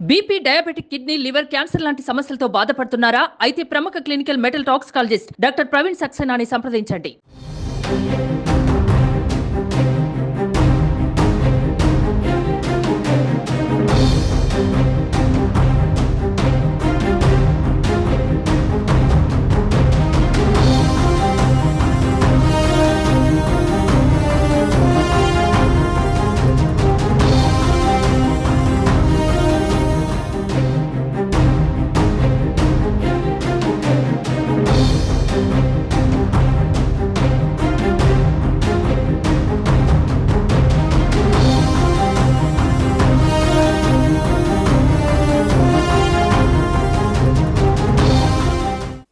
BP, diabetic, kidney, liver, cancer లాంటి సమస్యలతో బాధపడుతున్నారా? అయితే ప్రముఖ clinical metal toxicologist doctor Praveen సక్సేనాని సంప్రదించండి.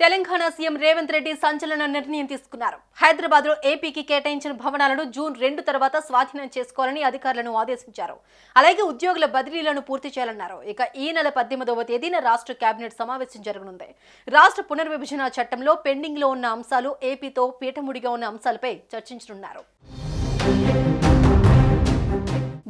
తెలంగాణ సీఎం రేవంత్ రెడ్డి సంచలన నిర్ణయం తీసుకున్నారు. హైదరాబాద్ లో ఏపీకి కేటాయించిన భవనాలను జూన్ 2 తర్వాత స్వాధీనం చేసుకోవాలని అధికారులను ఆదేశించారు. అలాగే ఉద్యోగుల బదిలీలను పూర్తి చేయాలన్నారు. ఇక ఈ నెల 18వ తేదీన రాష్ట్ర కేబినెట్ సమావేశం జరగనుంది. రాష్ట్ర పునర్విభజన చట్టంలో పెండింగ్ లో ఉన్న అంశాలు, ఏపీతో పీఠముడిగా ఉన్న అంశాలపై చర్చించనున్నారు.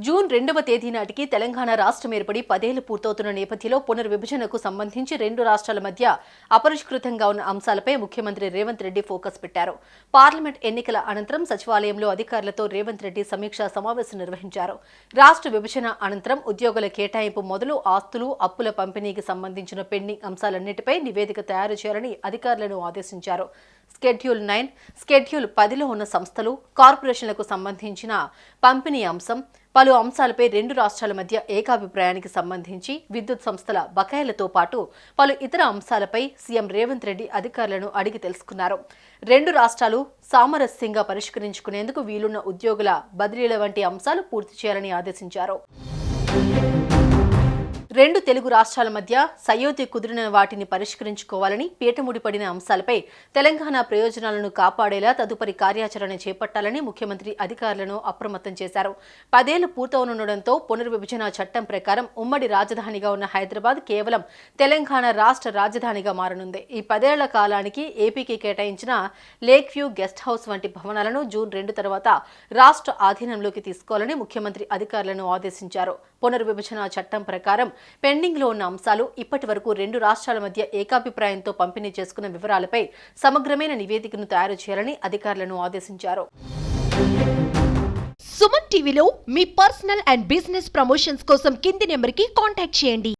జూన్ 2వ తేదీ నాటికి తెలంగాణ రాష్ట్రం ఏర్పడి 10 ఏళ్లు పూర్తవుతున్న నేపథ్యంలో పునర్విభజనకు సంబంధించి రెండు రాష్ట్రాల మధ్య అపరిష్కృతంగా ఉన్న అంశాలపై ముఖ్యమంత్రి రేవంత్ రెడ్డి ఫోకస్ పెట్టారు. పార్లమెంట్ ఎన్నికల అనంతరం సచివాలయంలో అధికారులతో రేవంత్ రెడ్డి సమీక్షా సమావేశం నిర్వహించారు. రాష్ట్ర విభజన అనంతరం ఉద్యోగుల కేటాయింపు మొదలు ఆస్తులు, అప్పుల పంపిణీకి సంబంధించిన పెండింగ్ అంశాలన్నిటిపై నివేదిక తయారు చేయాలని అధికారులను ఆదేశించారు. షెడ్యూల్ 9, షెడ్యూల్ 10లో ఉన్న సంస్థలు, కార్పొరేషన్లకు సంబంధించిన పంపిణీ అంశం, పలు అంశాలపై రెండు రాష్ట్రాల మధ్య ఏకాభిప్రాయానికి సంబంధించి విద్యుత్ సంస్థల బకాయిలతో పాటు పలు ఇతర అంశాలపై సీఎం రేవంత్ రెడ్డి అధికారులను అడిగి తెలుసుకున్నారు. రెండు రాష్ట్రాలు సామరస్యంగా పరిష్కరించుకునేందుకు వీలున్న ఉద్యోగుల బదిలీల వంటి అంశాలు పూర్తి చేయాలని ఆదేశించారు. రెండు తెలుగు రాష్ట్రాల మధ్య సయోధ్య కుదిరిన వాటిని పరిష్కరించుకోవాలని, పీఠముడిపడిన అంశాలపై తెలంగాణ ప్రయోజనాలను కాపాడేలా తదుపరి కార్యాచరణ చేపట్టాలని ముఖ్యమంత్రి అధికారులను అప్రమత్తం చేశారు. 10 ఏళ్లు పూర్తవనుండటంతో పునర్విభజన చట్టం ప్రకారం ఉమ్మడి రాజధానిగా ఉన్న హైదరాబాద్ కేవలం తెలంగాణ రాష్ట్ర రాజధానిగా మారనుంది. ఈ 10 ఏళ్ల కాలానికి ఏపీకి కేటాయించిన లేక్ వ్యూ గెస్ట్ హౌస్ వంటి భవనాలను జూన్ 2 తర్వాత రాష్ట్ర ఆధీనంలోకి తీసుకోవాలని ముఖ్యమంత్రి అధికారులను ఆదేశించారు. పునర్విభజన చట్టం ప్రకారం పెండింగ్ లో ఉన్న అంశాలు, ఇప్పటి వరకు రెండు రాష్ట్రాల మధ్య ఏకాభిప్రాయంతో పంపిణీ చేసుకున్న వివరాలపై సమగ్రమైన నివేదికను తయారు చేయాలని అధికారులను ఆదేశించారు. సుమన్ టీవీలో మీ పర్సనల్ అండ్ బిజినెస్ ప్రమోషన్స్ కోసం కింది నెంబర్కి కాంటాక్ట్ చేయండి.